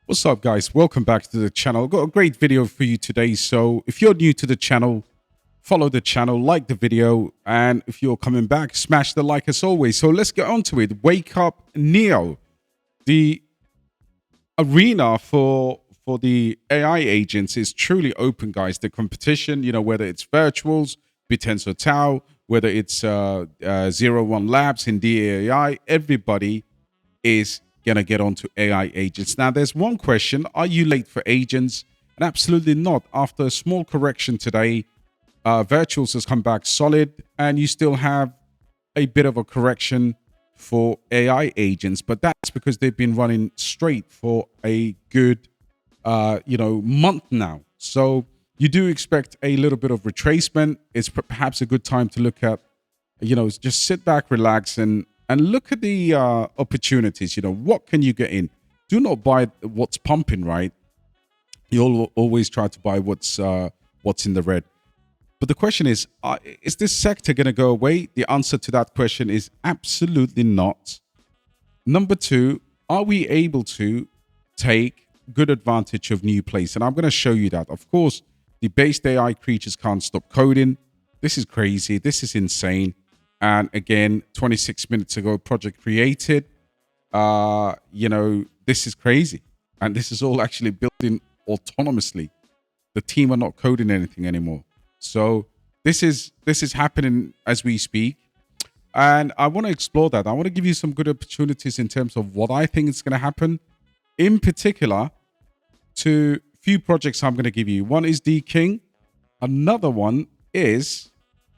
What's up, guys? Welcome back to the channel. I've got a great video for you today. So if you're new to the channel, follow the channel, like the video, and if you're coming back, smash the like as always. So let's get on to it. Wake up Neiro. The arena for the AI agents is truly open, guys. The competition, whether it's virtuals, Bitensor Tau, whether it's 01 Labs in DAI, everybody is gonna get onto AI agents. Now, there's one question: are you late for agents? And absolutely not. After a small correction today, virtuals has come back solid, and you still have a bit of a correction for AI agents, but that's because they've been running straight for a good month now. So you do expect a little bit of retracement. It's perhaps a good time to look at, just sit back, relax, and look at the opportunities. What can you get in? Do not buy what's pumping, right? You'll always try to buy what's in the red. But the question is this sector going to go away? The answer to that question is absolutely not. Number two, are we able to take good advantage of new plays? And I'm going to show you that. Of course, the basedai creatures can't stop coding. This is crazy. This is insane. And again, 26 minutes ago, project created. This is crazy. And this is all actually built in autonomously. The team are not coding anything anymore. So this is happening as we speak. And I want to explore that. I want to give you some good opportunities in terms of what I think is going to happen. In particular, to a few projects I'm going to give you. One is D King. Another one is,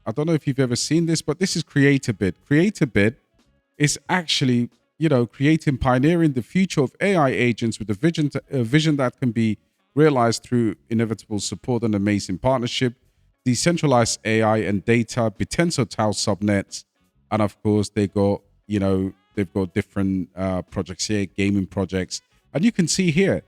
I don't know if you've ever seen this, but this is CreatorBit. CreatorBit is actually, pioneering the future of AI agents with a vision that can be realized through inevitable support and amazing partnership, decentralized AI and data, Bitensor Tau subnets, and of course they've got different projects here, gaming projects, and you can see here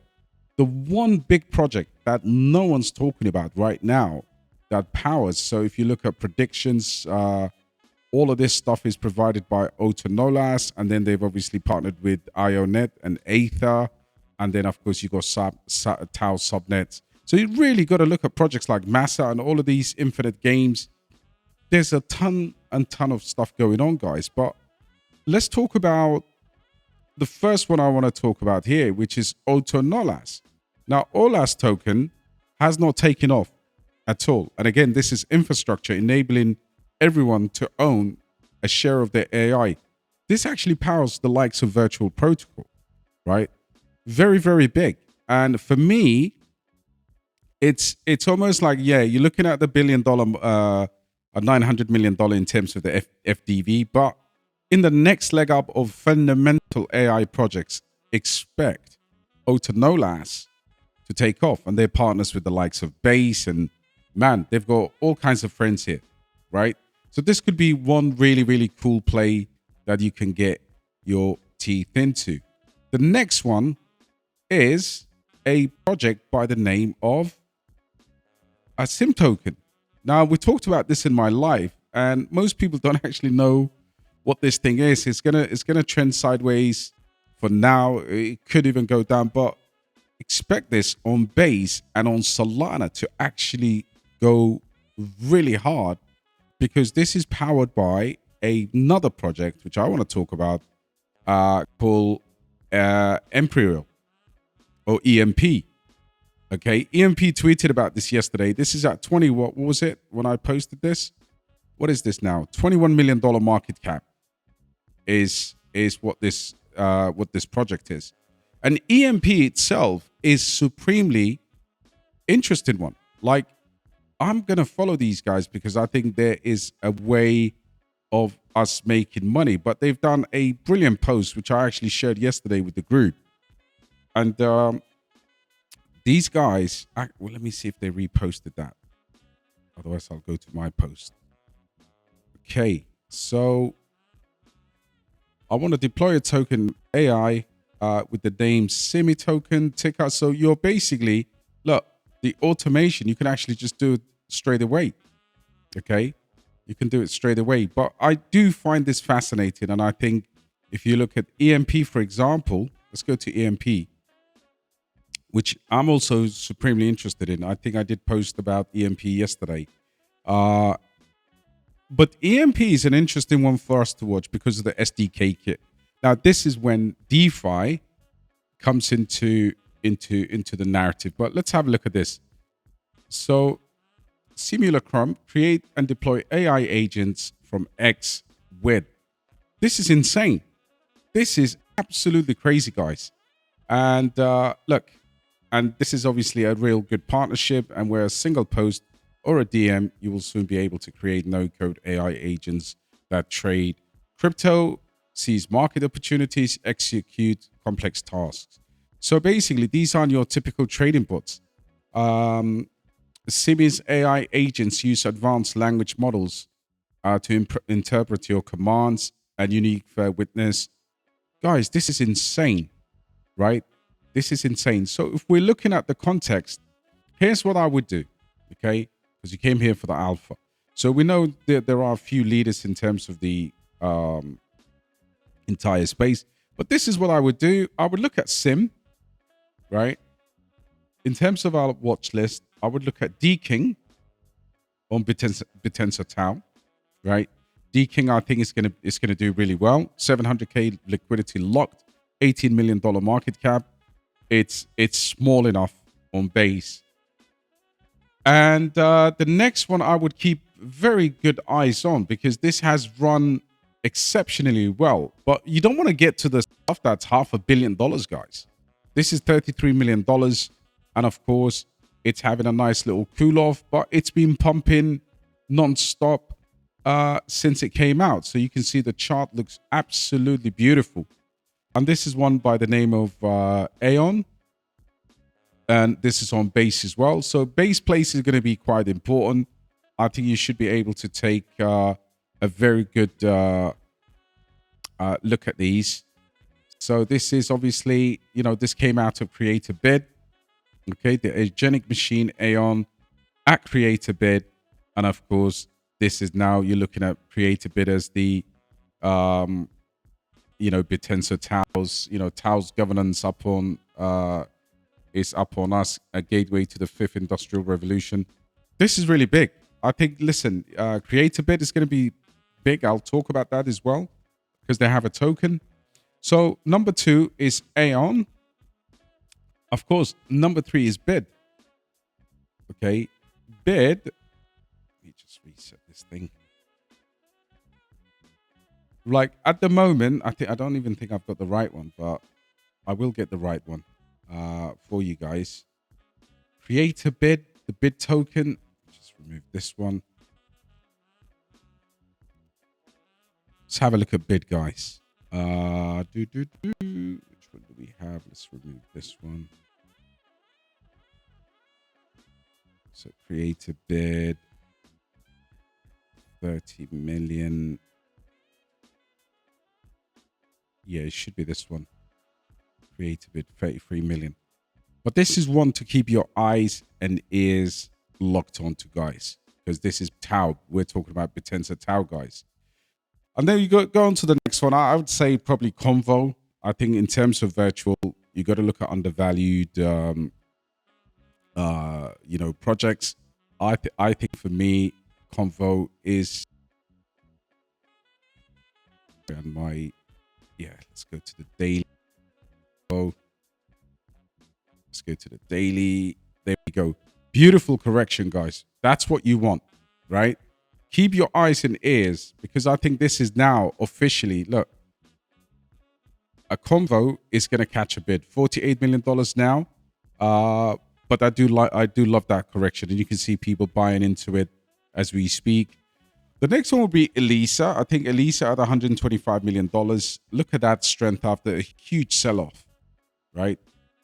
the one big project that no one's talking about right now that powers. So if you look at predictions, all of this stuff is provided by Autonolas, and then they've obviously partnered with IONET and Aether, and then of course you got Tau subnets. So you really got to look at projects like Massa and all of these infinite games. There's a ton of stuff going on, guys. But let's talk about the first one I want to talk about here, which is Autonolas. Now, OLAS token has not taken off at all. And again, this is infrastructure enabling everyone to own a share of their AI. This actually powers the likes of Virtual Protocol, right? Very, very big. And for me, it's almost like, you're looking at the $1 billion, $900 million in terms of the FDV. But in the next leg up of fundamental AI projects, expect Autonolas to take off. And they're partners with the likes of Base, and man, they've got all kinds of friends here, right? So this could be one really, really cool play that you can get your teeth into. The next one is a project by the name of a SIM token. Now, we talked about this in my live, and most people don't actually know what this thing is. It's gonna trend sideways for now. It could even go down, but expect this on Base and on Solana to actually go really hard, because this is powered by another project which I want to talk about called Imperial or EMP. Okay, EMP tweeted about this yesterday. This is at 20. What was it when I posted this? What is this now? $21 million market cap is what this project is. And EMP itself is supremely interesting one. Like, I'm going to follow these guys because I think there is a way of us making money. But they've done a brilliant post, which I actually shared yesterday with the group. And these guys, let me see if they reposted that. Otherwise, I'll go to my post. Okay, so I want to deploy a token AI with the name Simi token ticker. So you're basically, look, the automation, you can actually just do it straight away. Okay, you can do it straight away. But I do find this fascinating. And I think if you look at EMP, for example, let's go to EMP. which I'm also supremely interested in. I think I did post about EMP yesterday. But EMP is an interesting one for us to watch because of the SDK kit. Now, this is when DeFi comes into the narrative. But let's have a look at this. So, Simulacrum, create and deploy AI agents from X with. This is insane. This is absolutely crazy, guys. And look, and this is obviously a real good partnership. And where a single post or a DM, you will soon be able to create no-code AI agents that trade crypto, seize market opportunities, execute complex tasks. So basically, these aren't your typical trading bots. Simi's AI agents use advanced language models to interpret your commands and unique witness. Guys, this is insane, right? This is insane. So if we're looking at the context, here's what I would do, okay? Because you came here for the alpha. So we know that there are a few leaders in terms of the entire space. But this is what I would do. I would look at Sim, right? In terms of our watch list, I would look at D-King on Bitensa Tau, right? D-King, I think, is gonna do really well. 700K liquidity locked, $18 million market cap. It's small enough on base. And the next one I would keep very good eyes on because this has run exceptionally well. But you don't want to get to the stuff that's $500 million, guys. This is $33 million. And of course, it's having a nice little cool off, but it's been pumping non-stop since it came out. So you can see the chart looks absolutely beautiful. And this is one by the name of Aeon. And this is on base as well. So base place is going to be quite important. I think you should be able to take a very good look at these. So this is obviously, this came out of Creator Bid. Okay, the Agenic Machine Aeon at Creator Bid. And of course, this is now you're looking at Creator Bid as the, Bitensa Tao's, Tao's governance up on, is up on us, a gateway to the fifth industrial revolution. This is really big. I think, listen, Creator Bid is going to be big. I'll talk about that as well because they have a token. So number 2 is Aeon. Of course, number 3 is Bid. Okay, Bid. Let me just reset this thing. Like at the moment, I don't even think I've got the right one, but I will get the right one for you guys. Creator Bid, the Bid token. Just remove this one. Let's have a look at Bid, guys. Which one do we have? Let's remove this one. So Creator Bid, 30 million. Yeah, it should be this one. Creator Bid, 33 million. But this is one to keep your eyes and ears locked onto, guys, because this is Tau. We're talking about Bitensa Tau, guys. And then you go on to the next one. I would say probably Convo. I think in terms of virtual, you got to look at undervalued, projects. I think for me, Convo is, and let's go to the daily. Let's go to the daily. There we go. Beautiful correction, guys. That's what you want, right? Keep your eyes and ears because I think this is now officially, look, a Convo is going to catch a bid. $48 million now. But I do love that correction. And you can see people buying into it as we speak. The next one will be Elisa. I think Elisa at $125 million. Look at that strength after a huge sell-off, right?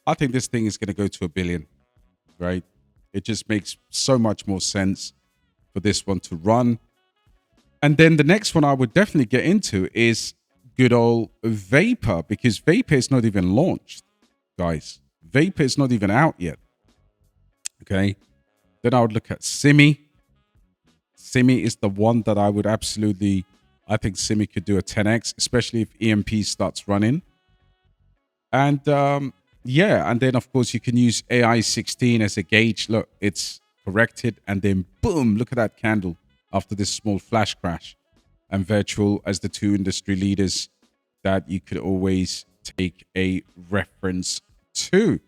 I think this thing is going to go to $1 billion, right? It just makes so much more sense for this one to run. And then the next one I would definitely get into is good old Vapor, because Vapor is not even launched, guys. Vapor is not even out yet. Okay. Then I would look at Simi. Simi is the one that I would absolutely, I think Simi could do a 10x, especially if EMP starts running. And yeah, and then of course you can use AI 16 as a gauge. Look, it's corrected, and then boom, look at that candle after this small flash crash. And virtual as the two industry leaders that you could always take a reference to.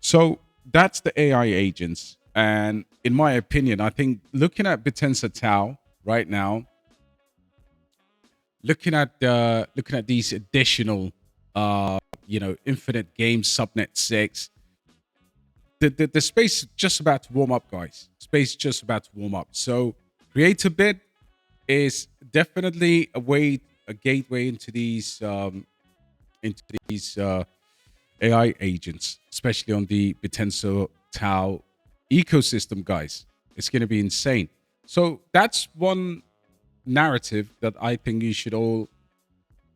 So that's the AI agents. And in my opinion, I think looking at Bitensa Tau right now, looking at these additional infinite games, subnet 6, the space is just about to warm up, guys. Space is just about to warm up. So create a bit is definitely a gateway into these AI agents, especially on the Bitensa Tau ecosystem, guys. It's going to be insane. So that's one narrative that I think you should all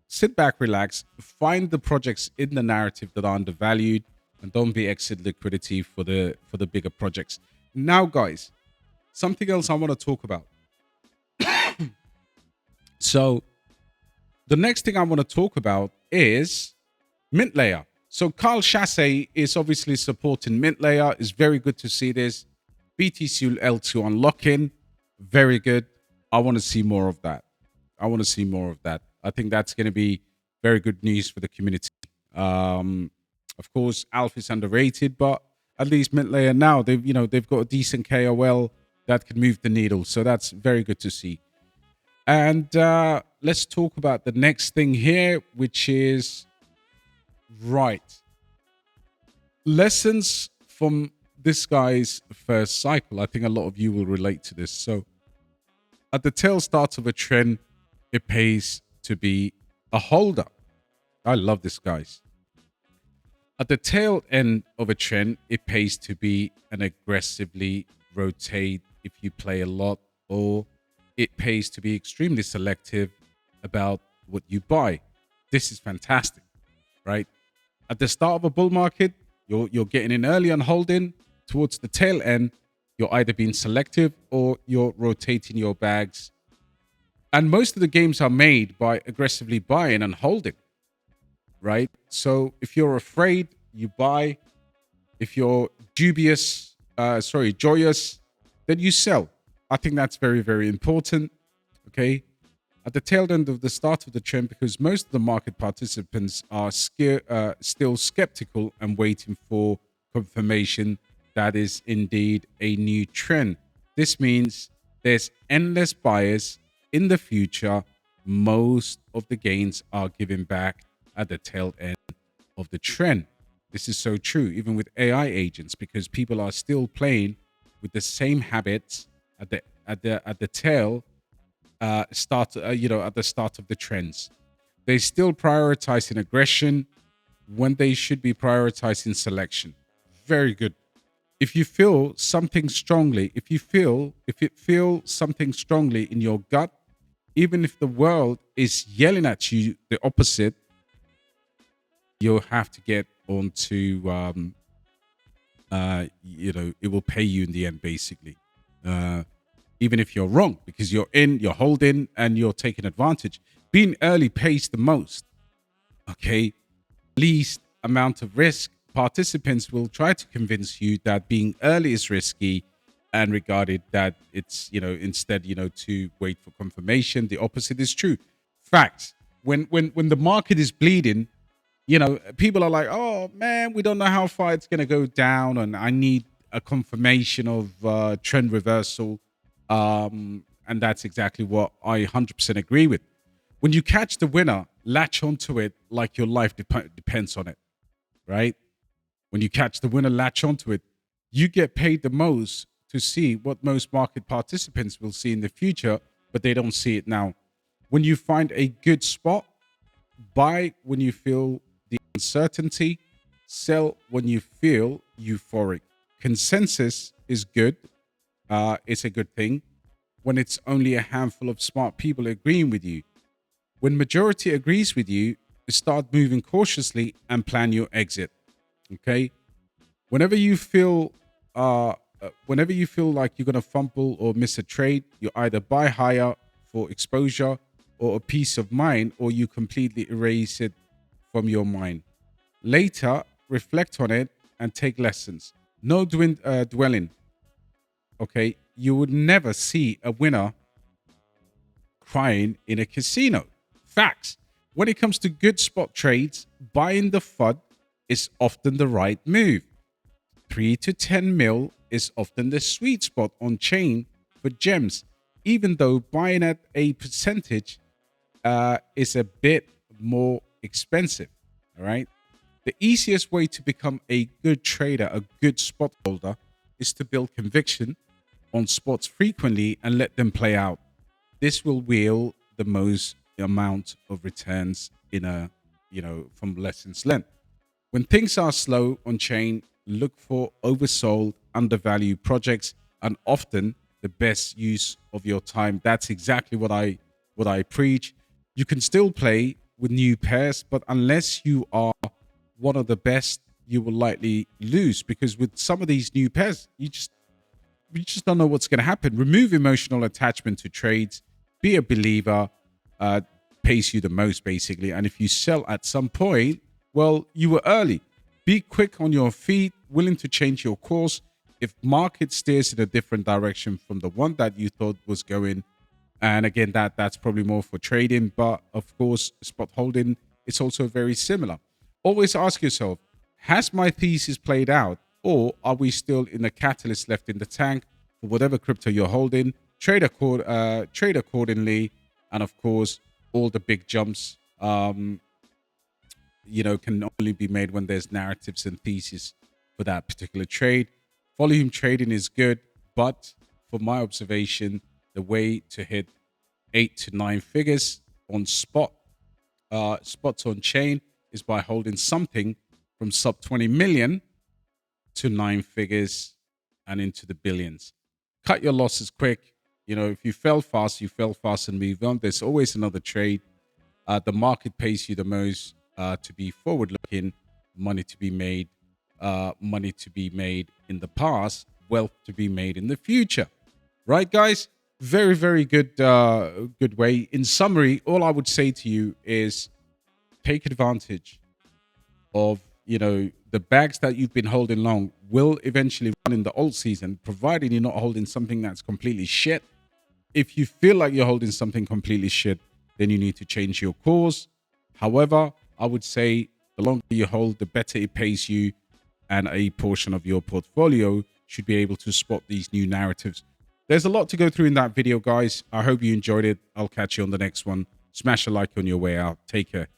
sit back, relax, find the projects in the narrative that are undervalued, and don't be exit liquidity for the bigger projects. Now, guys, something else I want to talk about. So the next thing I want to talk about is mintlayer. So Carl Chasse is obviously supporting mintlayer. It's very good to see this. BTC L2 unlocking, very good. I want to see more of that. I think that's going to be very good news for the community. Of course, Alpha is underrated, but at least mintlayer now they've got a decent KOL that can move the needle. So that's very good to see. And let's talk about the next thing here, which is lessons from this guy's first cycle. I think a lot of you will relate to this. So at the tail start of a trend, it pays to be a holder. I love this, guys. At the tail end of a trend, it pays to be an aggressively rotate if you play a lot, or it pays to be extremely selective about what you buy. This is fantastic, right? At the start of a bull market, you're getting in early and holding. Towards the tail end, you're either being selective or you're rotating your bags. And most of the games are made by aggressively buying and holding, right? So if you're afraid, you buy. If you're joyous, then you sell. I think that's very, very important. Okay. At the tail end of the start of the trend, because most of the market participants are still skeptical and waiting for confirmation that is indeed a new trend. This means there's endless buyers in the future. Most of the gains are given back at the tail end of the trend. This is so true, even with AI agents, because people are still playing with the same habits at the tail at the start of the trends. They still prioritizing aggression when they should be prioritizing selection. Very good. If you feel something strongly, if it feels something strongly in your gut, even if the world is yelling at you the opposite, you'll have to get onto it will pay you in the end, basically. Even if you're wrong, because you're holding, and you're taking advantage. Being early pays the most. Okay, least amount of risk. Participants will try to convince you that being early is risky, and regarded that it's instead to wait for confirmation. The opposite is true. Facts. When the market is bleeding, people are like, oh man, we don't know how far it's going to go down, and I need a confirmation of trend reversal. And that's exactly what I 100% agree with. When you catch the winner, latch onto it like your life depends on it, right? When you catch the winner, latch onto it. You get paid the most to see what most market participants will see in the future, but they don't see it now. When you find a good spot, buy when you feel the uncertainty, sell when you feel euphoric. Consensus is good. It's a good thing when it's only a handful of smart people agreeing with you. When majority agrees with you, start moving cautiously and plan your exit. Okay. Whenever you feel like you're gonna fumble or miss a trade, you either buy higher for exposure or a peace of mind, or you completely erase it from your mind. Later, reflect on it, and take lessons. No dwelling. Okay, you would never see a winner crying in a casino. Facts. When it comes to good spot trades, buying the FUD is often the right move. 3 to 10 mil is often the sweet spot on chain for gems, even though buying at a percentage is a bit more expensive. All right. The easiest way to become a good trader, a good spot holder, is to build conviction on spots frequently and let them play out. This will yield the most amount of returns in a, from lessons learned. When things are slow on chain, look for oversold, undervalued projects, and often the best use of your time. That's exactly what I preach. You can still play with new pairs, but unless you are one of the best, you will likely lose, because with some of these new pairs, you just don't know what's going to happen. Remove emotional attachment to trades. Be a believer. Pays you the most, basically. And if you sell at some point, well, you were early. Be quick on your feet, willing to change your course if market steers in a different direction from the one that you thought was going. And again, that's probably more for trading, but of course, spot holding is also very similar. Always ask yourself, has my thesis played out, or are we still in the catalyst left in the tank for whatever crypto you're holding? Trade accordingly, and of course, all the big jumps, can only be made when there's narratives and thesis for that particular trade. Volume trading is good, but for my observation, the way to hit 8 to 9 figures on spots on chain is by holding something from sub 20 million to 9 figures and into the billions. Cut your losses quick. If you fell fast, and move on. There's always another trade. The market pays you the most to be forward-looking, money to be made in the past, wealth to be made in the future. Right, guys? Very, very good way. In summary, all I would say to you is take advantage of, the bags that you've been holding long will eventually run in the alt season, provided you're not holding something that's completely shit. If you feel like you're holding something completely shit, then you need to change your course. However, I would say the longer you hold, the better it pays you, and a portion of your portfolio should be able to spot these new narratives. There's a lot to go through in that video, guys. I hope you enjoyed it. I'll catch you on the next one. Smash a like on your way out. Take care.